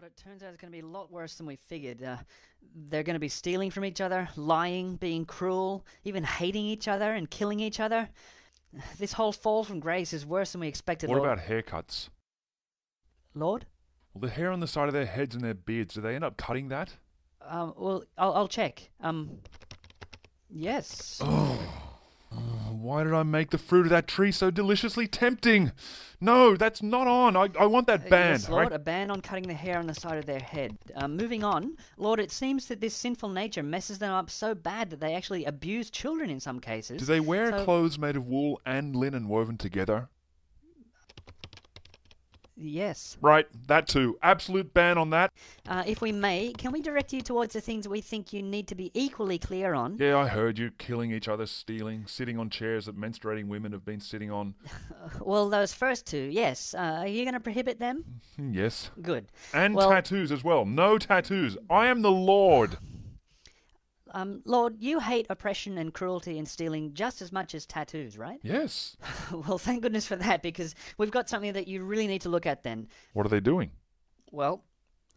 Lord, it turns out it's going to be a lot worse than we figured. They're going to be stealing from each other, lying, being cruel, even hating each other and killing each other. This whole fall from grace is worse than we expected, What Lord. about haircuts? Lord? Well, the hair on the side of their heads and their beards, do they end up cutting that? Well, I'll check. Yes. Why did I make the fruit of that tree so deliciously tempting? No, that's not on. I want that banned. Yes, Lord, right? a ban on cutting the hair on the side of their head. Moving on, Lord, it seems that this sinful nature messes them up so bad that they actually abuse children in some cases. Do they wear clothes made of wool and linen woven together? Yes. Right, that too. Absolute ban on that. If we may, can we direct you towards the things we think you need to be equally clear on? Yeah, I heard you killing each other, stealing, sitting on chairs that menstruating women have been sitting on. Well, those first two, yes. Are you going to prohibit them? Yes. Good. And Well- tattoos as well. No tattoos. I am the Lord. Lord, you hate oppression and cruelty and stealing just as much as tattoos, right? Yes. Well, thank goodness for that, because we've got something that you really need to look at then. What are they doing? Well,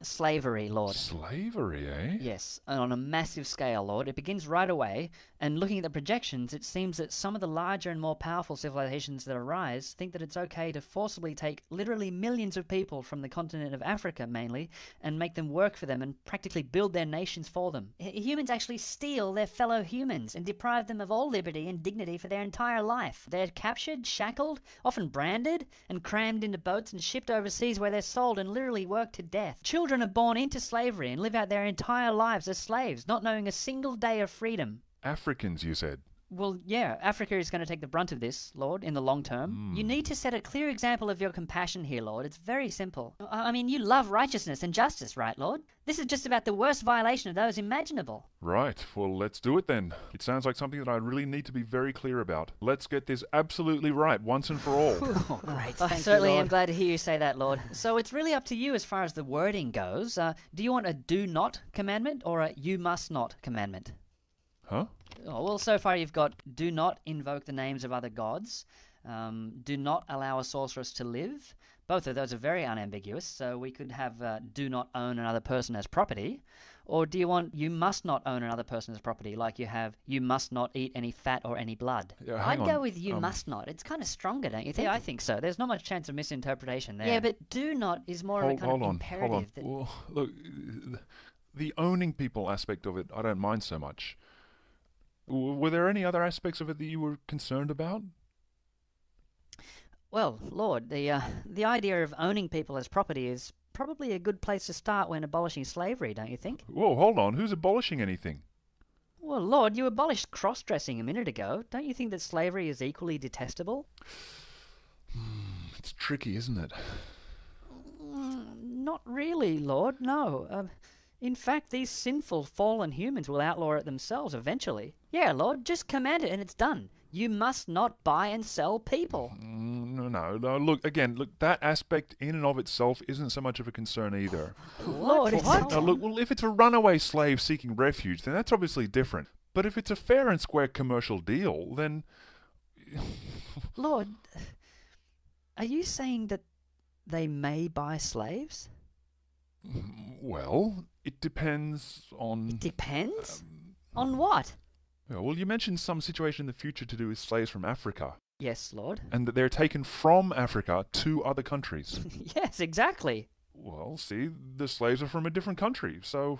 slavery, Lord. Slavery, eh? Yes, and on a massive scale, Lord. It begins right away, and looking at the projections, it seems that some of the larger and more powerful civilizations that arise think that it's okay to forcibly take literally millions of people from the continent of Africa, mainly, and make them work for them and practically build their nations for them. Humans actually steal their fellow humans and deprive them of all liberty and dignity for their entire life. They're captured, shackled, often branded, and crammed into boats and shipped overseas where they're sold and literally worked to death. Children are born into slavery and live out their entire lives as slaves, not knowing a single day of freedom. Africans, you said. Well, yeah, Africa is going to take the brunt of this, Lord, in the long term. You need to set a clear example of your compassion here, Lord. It's very simple. I mean, you love righteousness and justice, right, Lord? This is just about the worst violation of those imaginable. Right, well, let's do it then. It sounds like something that I really need to be very clear about. Let's get this absolutely right, once and for all. Oh, great. I Thank you, certainly am Lord. glad to hear you say that, Lord. So it's really up to you as far as the wording goes. Do you want a do not commandment or a you must not commandment? Huh? Oh, well, so far you've got do not invoke the names of other gods, do not allow a sorceress to live. Both of those are very unambiguous, so we could have do not own another person as property. Or do you want you must not own another person as property, like you have you must not eat any fat or any blood? Yeah, I'd hang go on. with you must not. It's kind of stronger, don't you think? Yeah, I think so. There's not much chance of misinterpretation there. Yeah, but do not is more of a kind Hold of on. imperative. That, Well, look, the owning people aspect of it, I don't mind so much. Were there any other aspects of it that you were concerned about? well, Lord, the idea of owning people as property is probably a good place to start when abolishing slavery, don't you think? Whoa, hold on. Who's abolishing anything? Well, Lord, you abolished cross-dressing a minute ago. Don't you think that slavery is equally detestable? It's tricky, isn't it? Not really, Lord, no. In fact, these sinful, fallen humans will outlaw it themselves eventually. Yeah, Lord, just command it and it's done. You must not buy and sell people. No. Look, that aspect in and of itself isn't so much of a concern either. Lord, it's Now, look, well, if it's a runaway slave seeking refuge, then that's obviously different. But if it's a fair and square commercial deal, then... Lord, are you saying that they may buy slaves? Well, it depends on... Depends? On what? Well, you mentioned some situation in the future to do with slaves from Africa, Yes, Lord. and that they're taken from Africa to other countries. Yes, exactly. Well, see, the slaves are from a different country, so...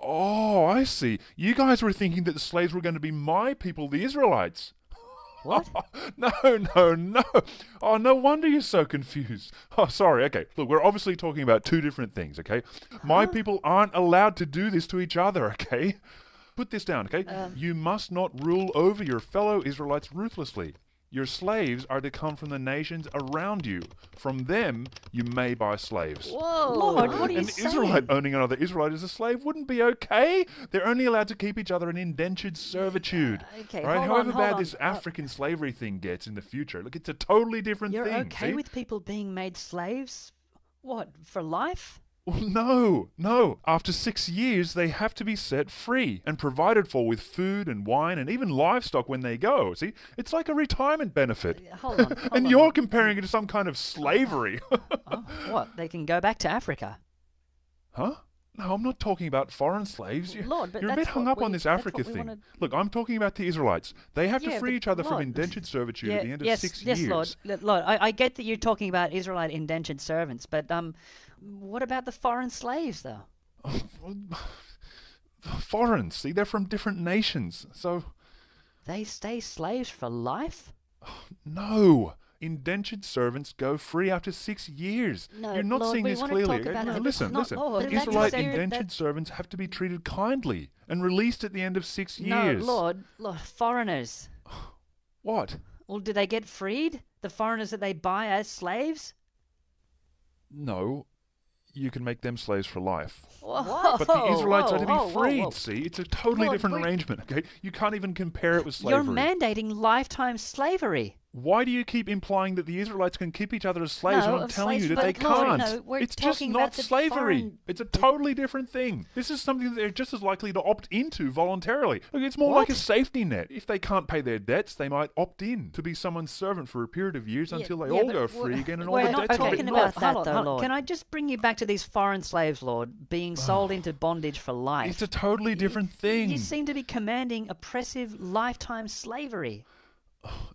Oh, I see. You guys were thinking that the slaves were going to be my people, the Israelites. What? No. Oh, no wonder you're so confused. Oh, sorry. Okay, look, we're obviously talking about two different things, okay? My people aren't allowed to do this to each other, okay? Put this down, okay? You must not rule over your fellow Israelites ruthlessly. Your slaves are to come from the nations around you. From them, you may buy slaves. Whoa, Lord, what are you An saying? Israelite owning another Israelite as a slave wouldn't be okay. They're only allowed to keep each other in indentured servitude. Okay, Right? hold However on, bad hold on. this African slavery thing gets in the future, look, it's a totally different You're thing. okay see? with people being made slaves? What, for life? Well, no. After 6 years, they have to be set free and provided for with food and wine and even livestock when they go. See, it's like a retirement benefit. Hold on. And you're comparing it to some kind of slavery. Oh, what? They can go back to Africa. Huh? No, I'm not talking about foreign slaves. Lord, but You're a bit that's hung what up on we- this that's Africa what we thing. wanna- Look, I'm talking about the Israelites. They have to Yeah, free but each other from Lord- indentured servitude at the end of 6 years. Yes, Lord. I get that you're talking about Israelite indentured servants, but what about the foreign slaves, though? Foreign, see, they're from different nations. So, They stay slaves for life? no. Indentured servants go free after 6 years. No, You're not Lord, seeing we this wanna clearly. talk about No, it. listen. Lord, but Israelite that's- indentured servants have to be treated kindly and released at the end of 6 years. No, Lord, foreigners. What? Well, do they get freed? The foreigners that they buy as slaves? No. You can make them slaves for life. What? But the Israelites are to Whoa, be whoa, freed, whoa. see? It's a totally Lord, different we- arrangement, okay? You can't even compare it with slavery. You're mandating lifetime slavery. Why do you keep implying that the Israelites can keep each other as slaves No, when I'm of telling you slaves, that they but Lord, can't? no, we're It's just talking not about the slavery. foreign- It's a totally different thing. This is something that they're just as likely to opt into voluntarily. Look, it's more like a What? safety net. If they can't pay their debts, they might opt in to be someone's servant for a period of years until they all but go free again and all we're the not debts are talking written about off. that, Hold though, on. Lord. Can I just bring you back to these foreign slaves, Lord, being sold into bondage for life? It's a totally different thing. You seem to be commanding oppressive lifetime slavery.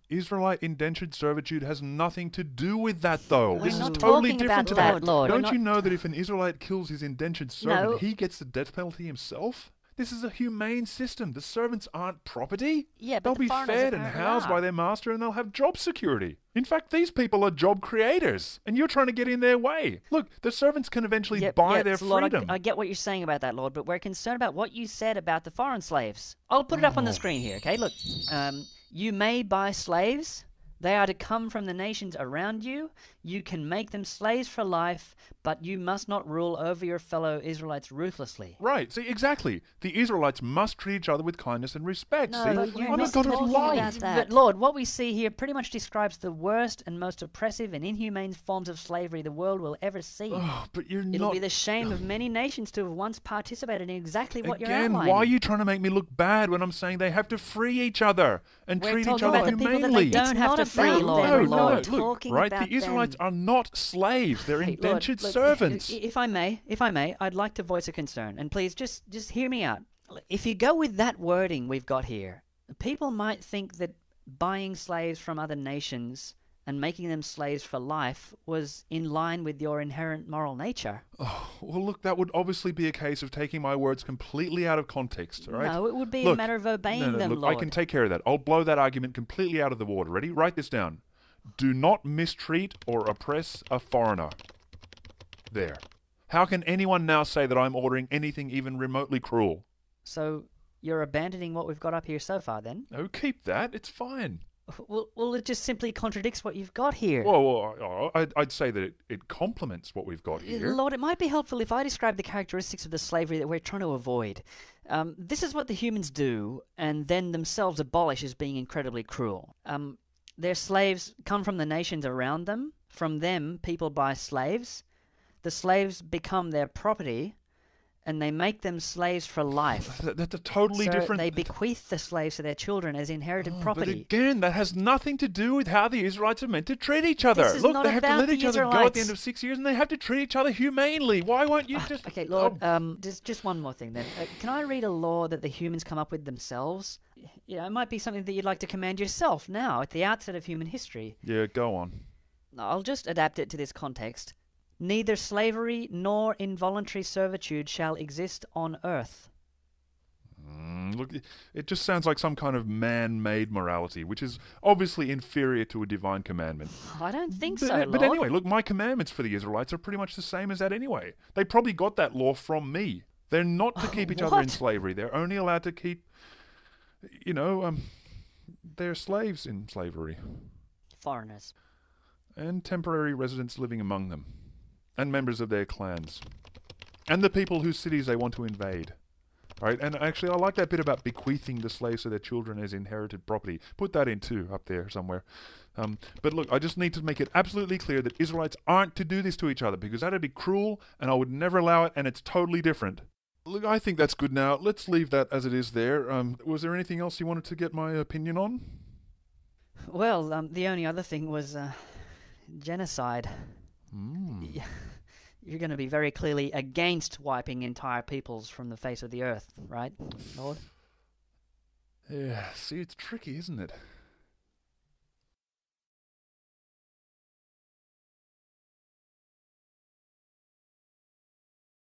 Israelite indentured servitude has nothing to do with that, though. We're This is not totally talking different to about that. that, Lord. Don't We're you not- know that if an Israelite kills his indentured servant, No. he gets the death penalty himself? This is a humane system. The servants aren't property. Yeah, but They'll the be foreigners fed and apparently housed are. by their master, and they'll have job security. In fact, these people are job creators, and you're trying to get in their way. Look, the servants can eventually buy their so Lord, freedom. I get what you're saying about that, Lord, but we're concerned about what you said about the foreign slaves. I'll put it up on the screen here, okay? Look, you may buy slaves. They are to come from the nations around you. You can make them slaves for life, but you must not rule over your fellow Israelites ruthlessly. Right, see, exactly. The Israelites must treat each other with kindness and respect. No, see, but you're I'm a not God of talking love. about that. But Lord, what we see here pretty much describes the worst and most oppressive and inhumane forms of slavery the world will ever see. Oh, but you're It'll not. be the shame of many nations to have once participated in exactly what you're Again, outlining. why are you trying to make me look bad when I'm saying they have to free each other and We're treat each talking other about the people that humanely? they don't have to It's free, not Lord. about them, no, Lord. look, Talking right? about The Israelites them. are not slaves. They're Hey, Lord, indentured look, servants. If I may, I'd like to voice a concern, and please just hear me out. If you go with that wording we've got here, people might think that buying slaves from other nations and making them slaves for life was in line with your inherent moral nature. Oh, well, look, that would obviously be a case of taking my words completely out of context, all right? No, it would be a Look, matter of obeying no, them, look, Lord. I can take care of that. I'll blow that argument completely out of the water. Ready? Write this down. Do not mistreat or oppress a foreigner. There. How can anyone now say that I'm ordering anything even remotely cruel? So you're abandoning what we've got up here so far, then? No, keep that. It's fine. Well, it just simply contradicts what you've got here. Well, I'd say that it complements what we've got here. Lord, it might be helpful if I describe the characteristics of the slavery that we're trying to avoid. This is what the humans do, and then themselves abolish as being incredibly cruel. Their slaves come from the nations around them. From them, people buy slaves. The slaves become their property, and they make them slaves for life. That's a totally So different... they bequeath the slaves to their children as inherited But property. again, that has nothing to do with how the Israelites are meant to treat each other. This is Look, not they have to about let the each other go at the Israelites. end of 6 years, and they have to treat each other humanely. Why won't you just... Okay, Lord, Oh, just one more thing then. Can I read a law that the humans come up with themselves? Yeah, it might be something that you'd like to command yourself now, at the outset of human history. yeah, go on. I'll just adapt it to this context. Neither slavery nor involuntary servitude shall exist on earth. Look, it just sounds like some kind of man-made morality, which is obviously inferior to a divine commandment. I don't think But, so, Lord. but anyway, look, my commandments for the Israelites are pretty much the same as that anyway. They probably got that law from me. They're not to keep each other in What? slavery. They're only allowed to keep, their slaves in slavery. Foreigners. And temporary residents living among them. And members of their clans. And the people whose cities they want to invade. All right, and actually, I like that bit about bequeathing the slaves to their children as inherited property. Put that in too, up there somewhere. But look, I just need to make it absolutely clear that Israelites aren't to do this to each other, because that'd be cruel, and I would never allow it, and it's totally different. Look, I think that's good now. Let's leave that as it is there. Was there anything else you wanted to get my opinion on? Well, the only other thing was genocide. You're going to be very clearly against wiping entire peoples from the face of the earth, right, Lord? Yeah, see, it's tricky, isn't it?